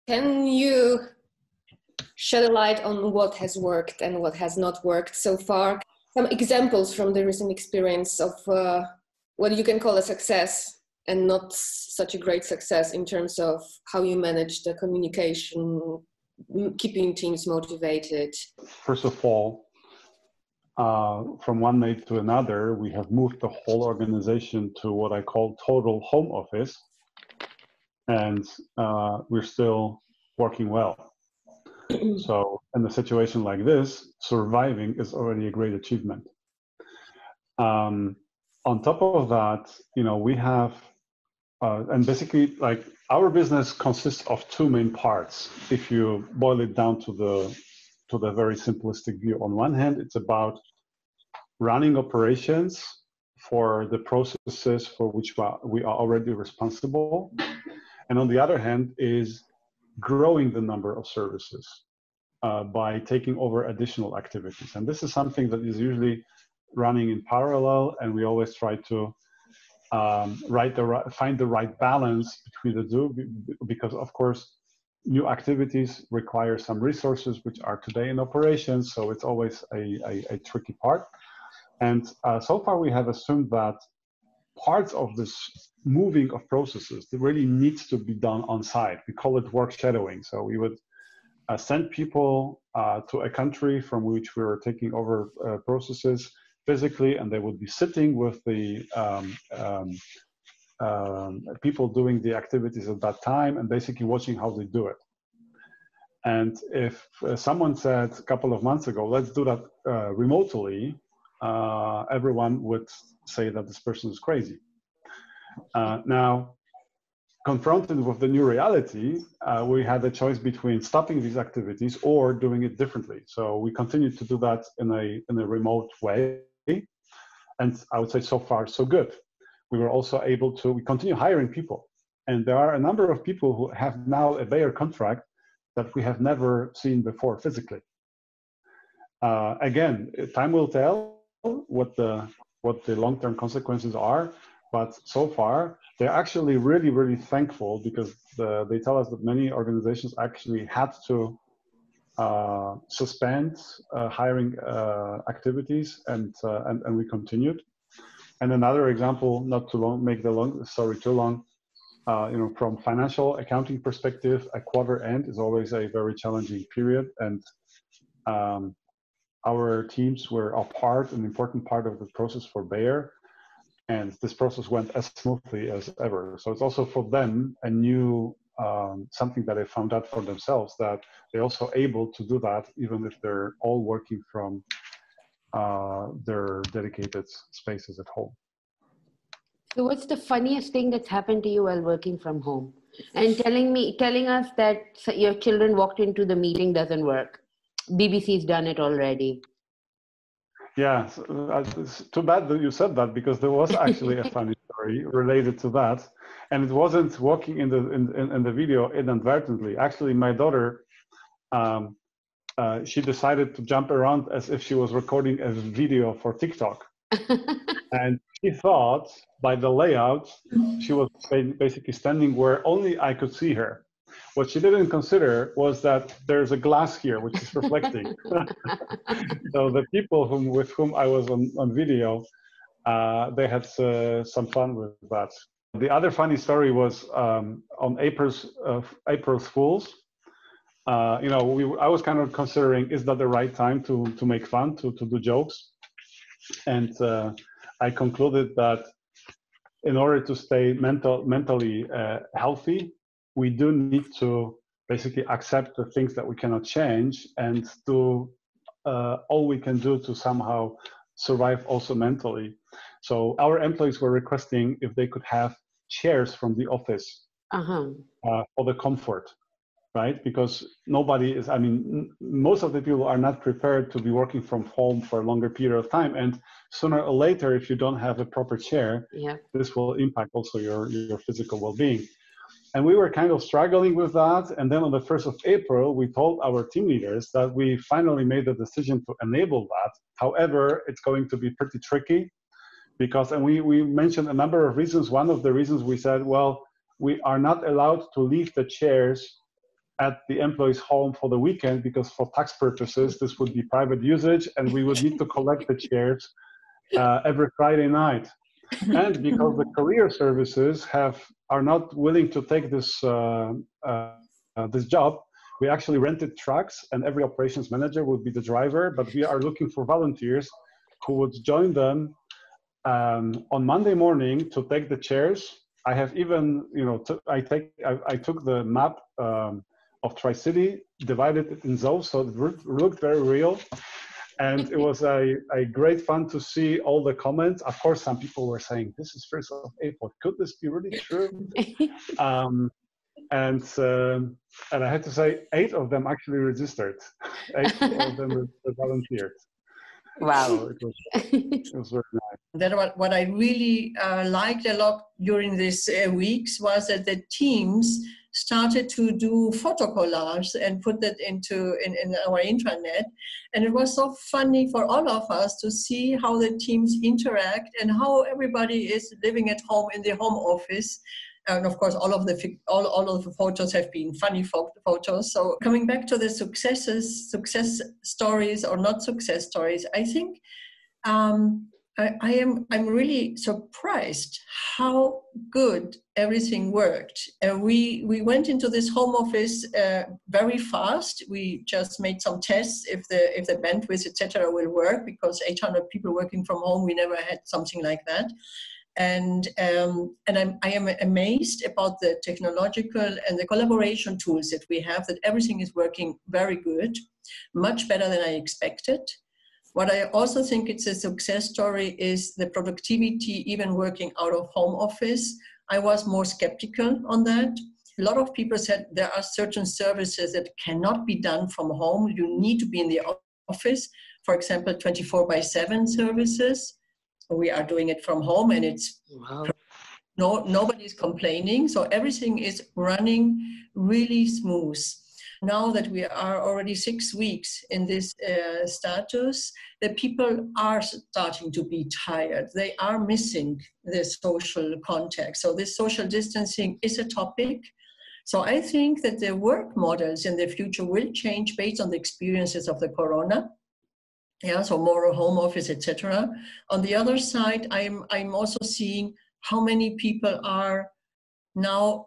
Can you shed a light on what has worked and what has not worked so far? Some examples from the recent experience of what you can call a success and not such a great success in terms of how you manage the communication, keeping teams motivated. First of all, from one day to another, we have moved the whole organization to what I call total home office, and we're still working well. So in a situation like this, surviving is already a great achievement. On top of that, we have, and basically, like, our business consists of two main parts. If you boil it down to the very simplistic view, on one hand, it's about running operations for the processes for which we are already responsible, and on the other hand is growing the number of services by taking over additional activities. And this is something that is usually running in parallel, and we always try to find the right balance between the two, because of course new activities require some resources which are today in operation, so it's always a tricky part. And so far we have assumed that parts of this moving of processes that really needs to be done on site. We call it work shadowing. So we would send people to a country from which we were taking over processes physically, and they would be sitting with the people doing the activities at that time and basically watching how they do it. And if someone said a couple of months ago, let's do that remotely, everyone would say that this person is crazy. Now, confronted with the new reality, we had a choice between stopping these activities or doing it differently. So we continued to do that in a remote way. And I would say so far, so good. We were also able to, we continue hiring people. And there are a number of people who have now a Bayer contract that we have never seen before physically. Again, time will tell what the long-term consequences are. But so far, they're actually really, really thankful, because they tell us that many organizations actually had to suspend hiring activities, and we continued. And another example, not to make the long story too long, from financial accounting perspective, a quarter end is always a very challenging period, and our teams were an important part of the process for Bayer. And this process went as smoothly as ever. So it's also for them a new something that they found out for themselves, that they're also able to do that even if they're all working from their dedicated spaces at home. So what's the funniest thing that's happened to you while working from home? And telling us that your children walked into the meeting doesn't work. BBC's done it already. Yeah, it's too bad that you said that, because there was actually a funny story related to that, and it wasn't walking in the video inadvertently. Actually, my daughter, she decided to jump around as if she was recording a video for TikTok, and she thought by the layout she was basically standing where only I could see her. What she didn't consider was that there's a glass here which is reflecting. So the people with whom I was on video, they had some fun with that. The other funny story was on April's Fools. I was kind of considering, is that the right time to make fun, to do jokes? And I concluded that in order to stay mentally healthy, we do need to basically accept the things that we cannot change and do all we can do to somehow survive also mentally. So our employees were requesting if they could have chairs from the office for the comfort, right? Because most of the people are not prepared to be working from home for a longer period of time. And sooner or later, if you don't have a proper chair, this will impact also your physical well-being. And we were kind of struggling with that. And then on the 1st of April, we told our team leaders that we finally made the decision to enable that. However, it's going to be pretty tricky because, and we mentioned a number of reasons. One of the reasons we said, well, we are not allowed to leave the chairs at the employee's home for the weekend, because for tax purposes, this would be private usage, and we would need to collect the chairs every Friday night. And because the career services are not willing to take this this job, we actually rented trucks, and every operations manager would be the driver, but we are looking for volunteers who would join them on Monday morning to take the chairs. I have even, I took the map of Tri-City, divided it in zones, so it looked very real. And it was a great fun to see all the comments. Of course, some people were saying, this is 1st of April. Could this be really true? And I had to say, 8 of them actually registered. 8 of them volunteered. Wow. So it was very nice. That what I really liked a lot during these weeks was that the teams started to do photo collage and put that in our intranet. And it was so funny for all of us to see how the teams interact and how everybody is living at home in their home office. And of course, all of the photos have been funny photos. So coming back to the success stories or not success stories, I think I'm really surprised how good everything worked. We went into this home office very fast. We just made some tests if the bandwidth, etc., will work, because 800 people working from home, we never had something like that. And I am amazed about the technological and the collaboration tools that we have, that everything is working very good, much better than I expected. What I also think it's a success story is the productivity, even working out of home office. I was more skeptical on that. A lot of people said there are certain services that cannot be done from home. You need to be in the office. For example, 24/7 services. We are doing it from home, and it's nobody's complaining. So everything is running really smooth. Now that we are already 6 weeks in this status, the people are starting to be tired. They are missing the social contact. So this social distancing is a topic. So I think that the work models in the future will change based on the experiences of the corona. Yeah, so more home office, etc. On the other side, I'm also seeing how many people are now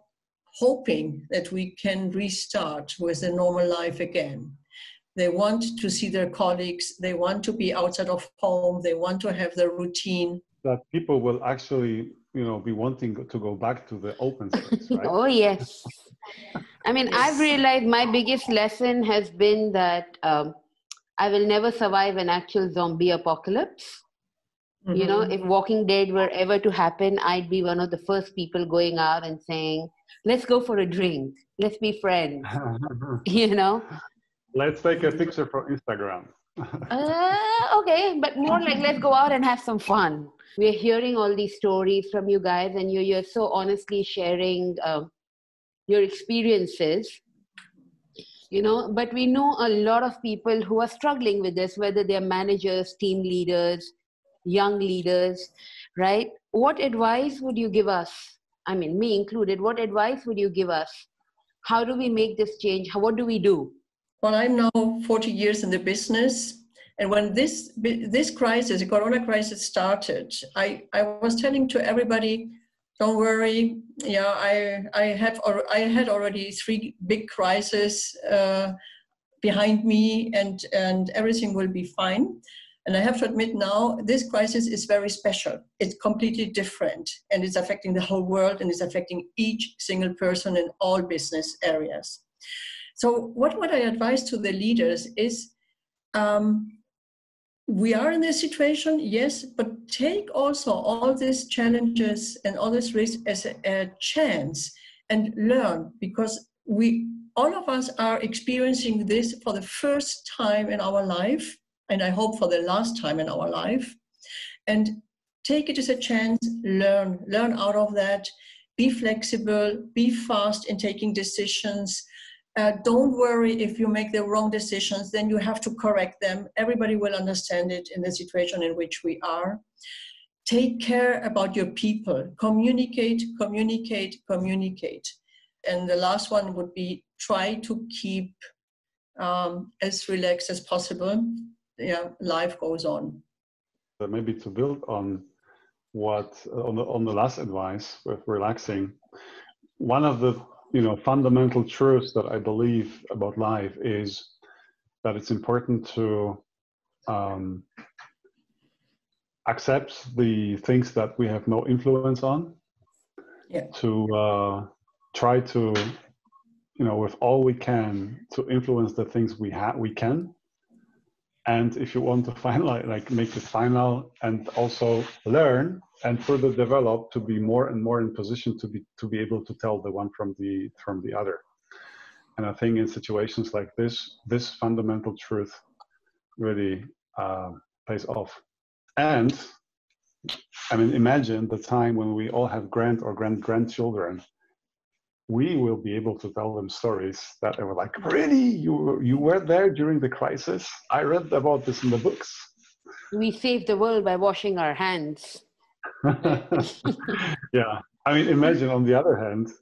hoping that we can restart with a normal life again. They want to see their colleagues. They want to be outside of home. They want to have their routine. That people will actually, be wanting to go back to the open space, right? Oh, yes. I mean, I've realized my biggest lesson has been that I will never survive an actual zombie apocalypse. Mm-hmm. If Walking Dead were ever to happen, I'd be one of the first people going out and saying, let's go for a drink. Let's be friends. Let's take a picture for Instagram. Okay, but more like let's go out and have some fun. We're hearing all these stories from you guys, and you're so honestly sharing your experiences. But we know a lot of people who are struggling with this, whether they're managers, team leaders, young leaders, right? What advice would you give us? I mean, me included, what advice would you give us? How do we make this change? What do we do? Well, I'm now 40 years in the business. And when this crisis, the corona crisis started, I was telling to everybody, don't worry. Yeah, I had already 3 big crises behind me, and everything will be fine. And I have to admit now, this crisis is very special. It's completely different, and it's affecting the whole world, and it's affecting each single person in all business areas. So what I advise to the leaders is, we are in this situation, yes, but take also all these challenges and all this risk as a chance and learn, because all of us are experiencing this for the first time in our life, and I hope for the last time in our life. And take it as a chance, learn out of that, be flexible, be fast in taking decisions. Don't worry if you make the wrong decisions, then you have to correct them. Everybody will understand it in the situation in which we are. Take care about your people. Communicate. And the last one would be try to keep as relaxed as possible. Yeah, life goes on. Maybe to build on what on the last advice with relaxing, one of the fundamental truths that I believe about life is that it's important to accept the things that we have no influence on. Yeah. To try to, with all we can, to influence the things we can. And if you want to make it final, and also learn and further develop to be more and more in position to be able to tell the one from the other. And I think in situations like this fundamental truth really pays off. And I mean, imagine the time when we all have grandchildren. We will be able to tell them stories that they were like, really? You were there during the crisis? I read about this in the books. We saved the world by washing our hands. Yeah. I mean, imagine on the other hand,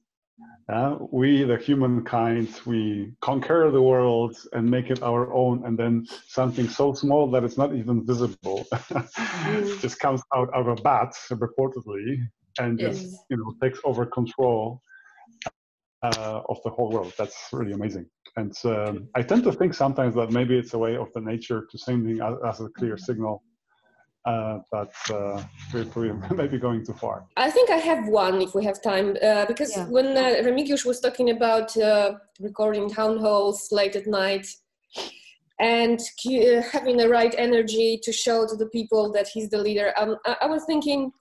we, the humankind, we conquer the world and make it our own, and then something so small that it's not even visible just comes out of a bat, reportedly, and just takes over control of the whole world. That's really amazing. And I tend to think sometimes that maybe it's a way of the nature to sending as a clear signal. But we're maybe going too far. I think I have one if we have time, because when Remigiusz was talking about recording town halls late at night and having the right energy to show to the people that he's the leader, I was thinking,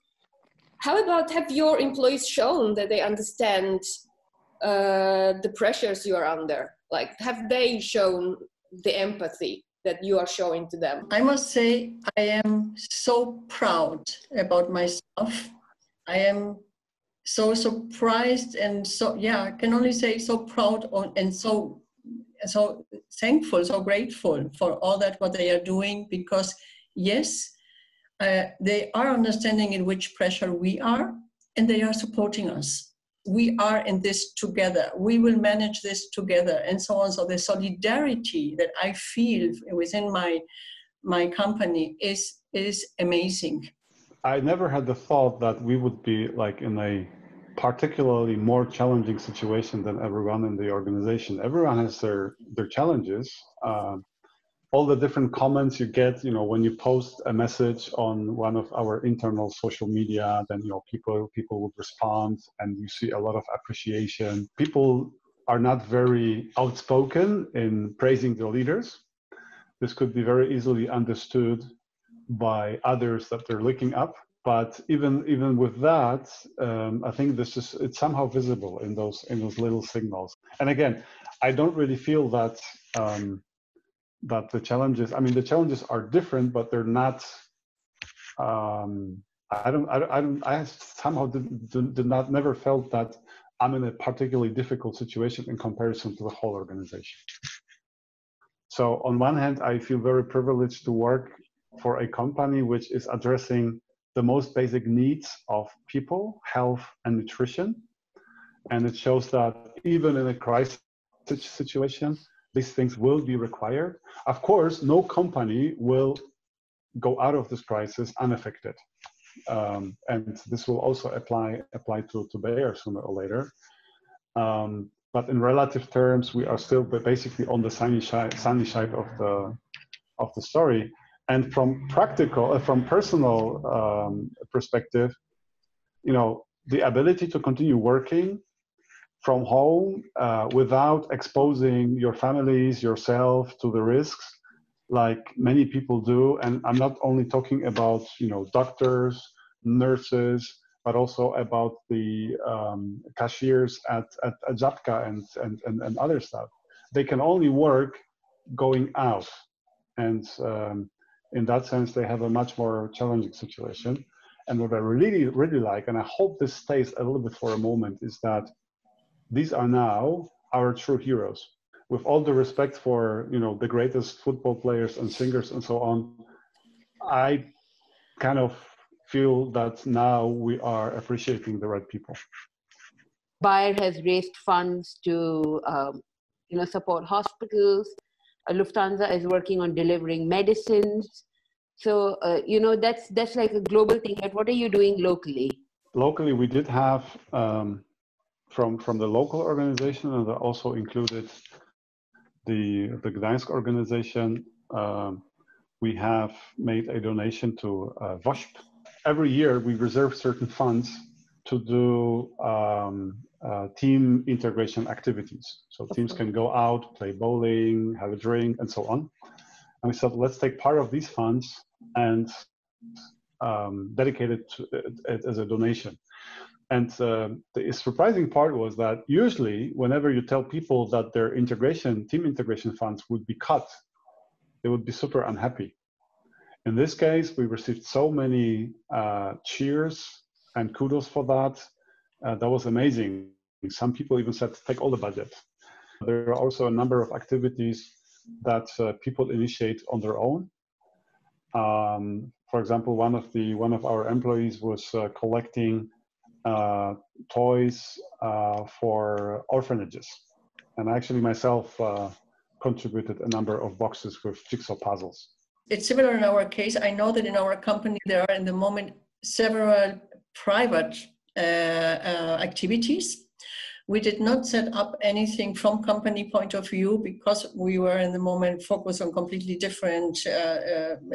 how about have your employees shown that they understand the pressures you are under? Like, have they shown the empathy that you are showing to them? I must say, I am so proud about myself. I am so surprised and I can only say so proud and so thankful, so grateful for all that what they are doing, because yes, they are understanding in which pressure we are, and they are supporting us. We are in this together. We will manage this together, and so on. So the solidarity that I feel within my company is amazing. I never had the thought that we would be like in a particularly more challenging situation than everyone in the organization. Everyone has their challenges. All the different comments you get, when you post a message on one of our internal social media, then, people would respond and you see a lot of appreciation. People are not very outspoken in praising the leaders. This could be very easily understood by others that they're looking up. But even with that, I think it's somehow visible in those little signals. And again, I don't really feel that that the challenges are different, but they're not. I somehow never felt that I'm in a particularly difficult situation in comparison to the whole organization. So on one hand, I feel very privileged to work for a company which is addressing the most basic needs of people, health and nutrition. And it shows that even in a crisis situation, these things will be required. Of course, no company will go out of this crisis unaffected. And this will also apply to Bayer sooner or later. But in relative terms, we are still basically on the sunny side of the story. And from personal perspective, the ability to continue working from home without exposing your families, yourself to the risks, like many people do. And I'm not only talking about doctors, nurses, but also about the cashiers at Żabka and other stuff. They can only work going out, and in that sense, they have a much more challenging situation. And what I really like, and I hope this stays a little bit for a moment, is that these are now our true heroes. With all the respect for the greatest football players and singers and so on, I kind of feel that now we are appreciating the right people. Bayer has raised funds to support hospitals. Lufthansa is working on delivering medicines. So that's like a global thing. But what are you doing locally? Locally, we did have from the local organization, and that also included the Gdansk organization. We have made a donation to WOŚP. Every year, we reserve certain funds to do team integration activities. So teams can go out, play bowling, have a drink, and so on. And we said, let's take part of these funds and dedicate it as a donation. And the surprising part was that usually, whenever you tell people that their team integration funds would be cut, they would be super unhappy. In this case, we received so many cheers and kudos for that. That was amazing. Some people even said, take all the budget. There are also a number of activities that people initiate on their own. For example, one of our employees was collecting toys for orphanages. And actually myself contributed a number of boxes with jigsaw puzzles. It's similar in our case. I know that in our company, there are in the moment several private activities. We did not set up anything from company point of view because we were in the moment focused on completely different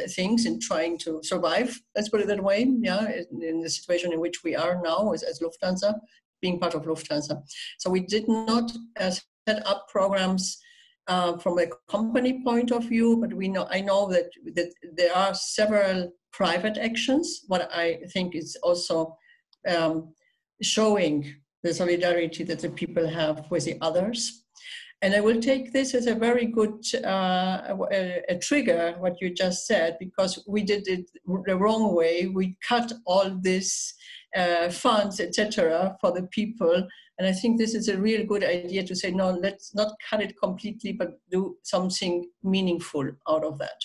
things and trying to survive. Let's put it that way. Yeah, in the situation in which we are now as Lufthansa, being part of Lufthansa. So we did not set up programs from a company point of view, but I know that there are several private actions. What I think is also showing the solidarity that the people have with the others. And I will take this as a very good a trigger, what you just said, because we did it the wrong way. We cut all this funds, etc., for the people. And I think this is a real good idea to say, no, let's not cut it completely, but do something meaningful out of that.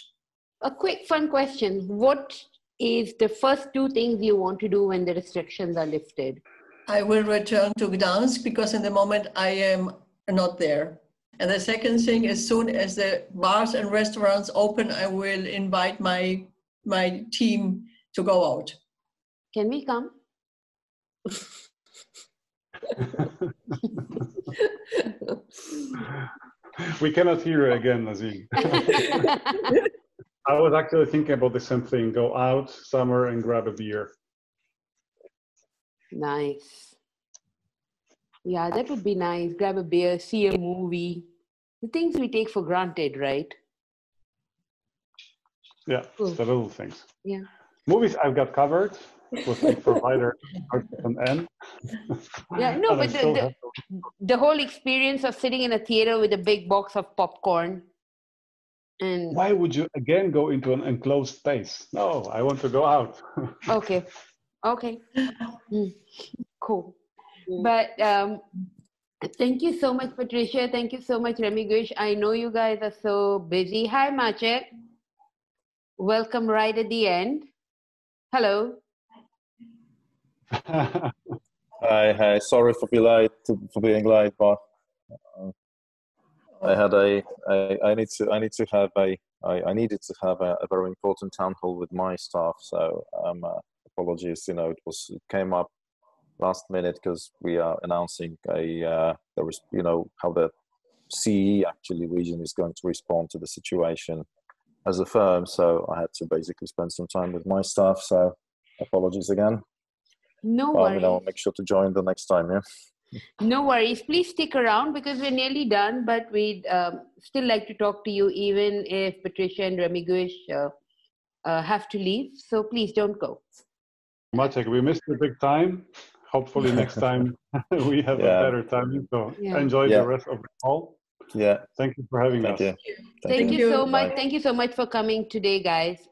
A quick fun question. What is the first two things you want to do when the restrictions are lifted? I will return to Gdansk because in the moment I am not there. And the second thing, as soon as the bars and restaurants open, I will invite my team to go out. Can we come? We cannot hear you again, Nazim. I was actually thinking about the same thing. Go out somewhere and grab a beer. Nice. Yeah, that would be nice. Grab a beer, see a movie. The things we take for granted, right? Yeah, cool. The little things. Yeah. Movies I've got covered with a provider from N. Yeah, no, but the whole experience of sitting in a theater with a big box of popcorn. And why would you again go into an enclosed space? No, I want to go out. Okay. Cool. But thank you so much, Patricia. Thank you so much, Remigiusz. I know you guys are so busy. Hi, Maciek. Welcome right at the end. Hello. Hi. Sorry for being late, but I needed to have a very important town hall with my staff. So apologies. It came up last minute because we are announcing how the CE actually region is going to respond to the situation as a firm. So I had to basically spend some time with my staff. So apologies again. No worries. I'll make sure to join the next time. Yeah. No worries. Please stick around because we're nearly done, but we'd still like to talk to you even if Patricia and Remigiusz have to leave. So please don't go. Maciek, we missed you big time. Hopefully next time we have a better timing. So enjoy the rest of the call. Yeah. Thank you for having us. Thank you so much. Thank you so much for coming today, guys.